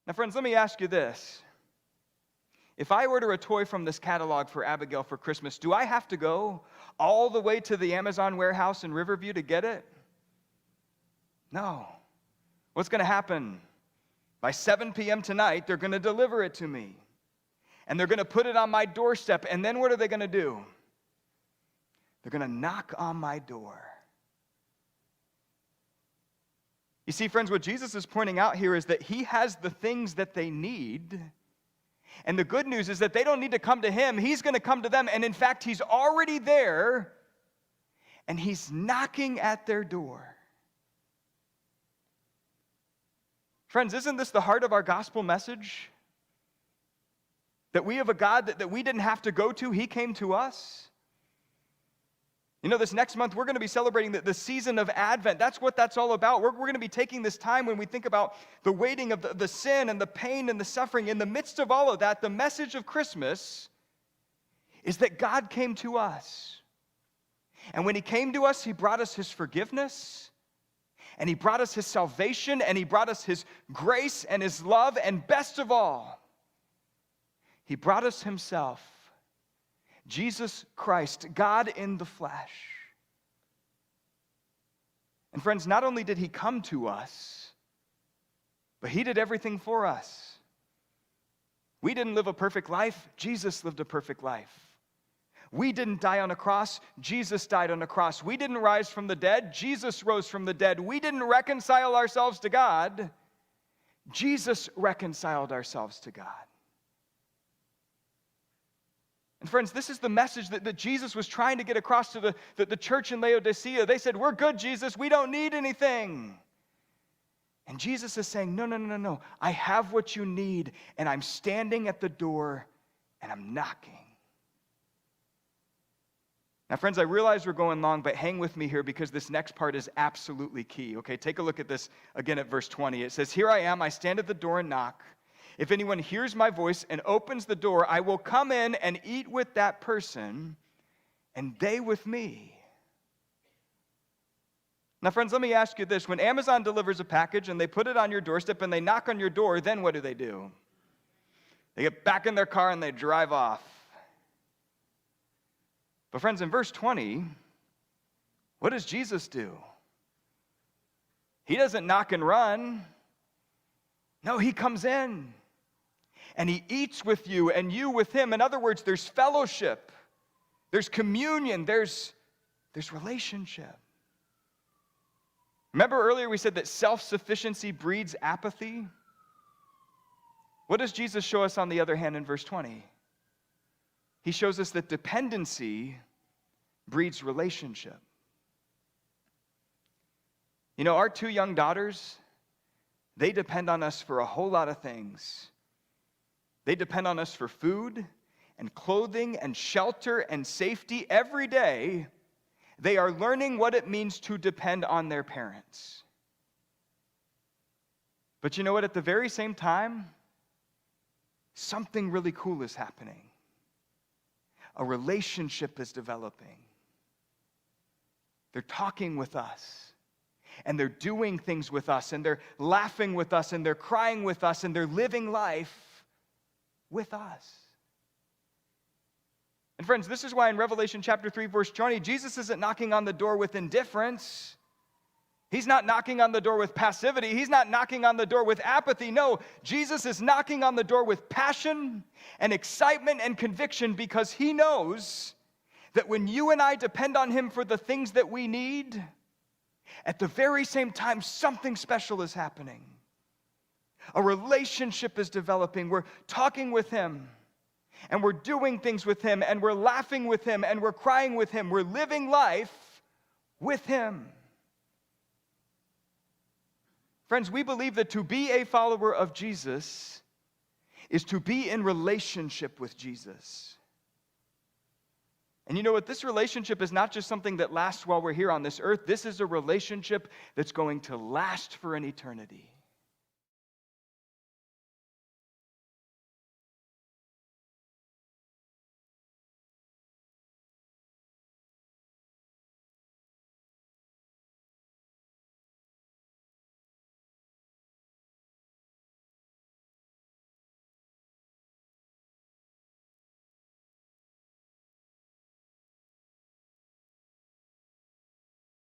Now, friends, let me ask you this. If I order a toy from this catalog for Abigail for Christmas, do I have to go all the way to the Amazon warehouse in Riverview to get it? No. What's going to happen? By 7 p.m. tonight, they're going to deliver it to me. And they're going to put it on my doorstep. And then what are they going to do? They're going to knock on my door. You see, friends, what Jesus is pointing out here is that he has the things that they need. And the good news is that they don't need to come to him. He's going to come to them. And in fact, he's already there. And he's knocking at their door. Friends, isn't this the heart of our gospel message? That we have a God that we didn't have to go to. He came to us. You know, this next month, we're going to be celebrating the season of Advent. That's what that's all about. We're going to be taking this time when we think about the waiting of the sin and the pain and the suffering. In the midst of all of that, the message of Christmas is that God came to us. And when he came to us, he brought us his forgiveness. And he brought us his salvation. And he brought us his grace and his love. And best of all, he brought us himself. Jesus Christ, God in the flesh. And friends, not only did he come to us, but he did everything for us. We didn't live a perfect life. Jesus lived a perfect life. We didn't die on a cross. Jesus died on a cross. We didn't rise from the dead. Jesus rose from the dead. We didn't reconcile ourselves to God. Jesus reconciled ourselves to God. And friends, this is the message that Jesus was trying to get across to the church in Laodicea. They said, we're good, Jesus. We don't need anything. And Jesus is saying, no. I have what you need, and I'm standing at the door, and I'm knocking. Now, friends, I realize we're going long, but hang with me here because this next part is absolutely key. Okay, take a look at this again at verse 20. It says, here I am, I stand at the door and knock. If anyone hears my voice and opens the door, I will come in and eat with that person, and they with me. Now, friends, let me ask you this. When Amazon delivers a package and they put it on your doorstep and they knock on your door, then what do? They get back in their car and they drive off. But friends, in verse 20, what does Jesus do? He doesn't knock and run. No, he comes in. And he eats with you and you with him. In other words, there's fellowship. There's communion. There's relationship. Remember earlier we said that self-sufficiency breeds apathy? What does Jesus show us on the other hand in verse 20? He shows us that dependency breeds relationship. You know, our 2 young daughters, they depend on us for a whole lot of things. They depend on us for food and clothing and shelter and safety. Every day, they are learning what it means to depend on their parents. But you know what? At the very same time, something really cool is happening. A relationship is developing. They're talking with us. And they're doing things with us. And they're laughing with us. And they're crying with us. And they're living life with us. And friends, this is why in Revelation chapter 3, verse 20, Jesus isn't knocking on the door with indifference. He's not knocking on the door with passivity. He's not knocking on the door with apathy. No, Jesus is knocking on the door with passion and excitement and conviction because he knows that when you and I depend on him for the things that we need, at the very same time, something special is happening. A relationship is developing. We're talking with him, and we're doing things with him, and we're laughing with him, and we're crying with him. We're living life with him. Friends, we believe that to be a follower of Jesus is to be in relationship with Jesus. And you know what? This relationship is not just something that lasts while we're here on this earth. This is a relationship that's going to last for an eternity.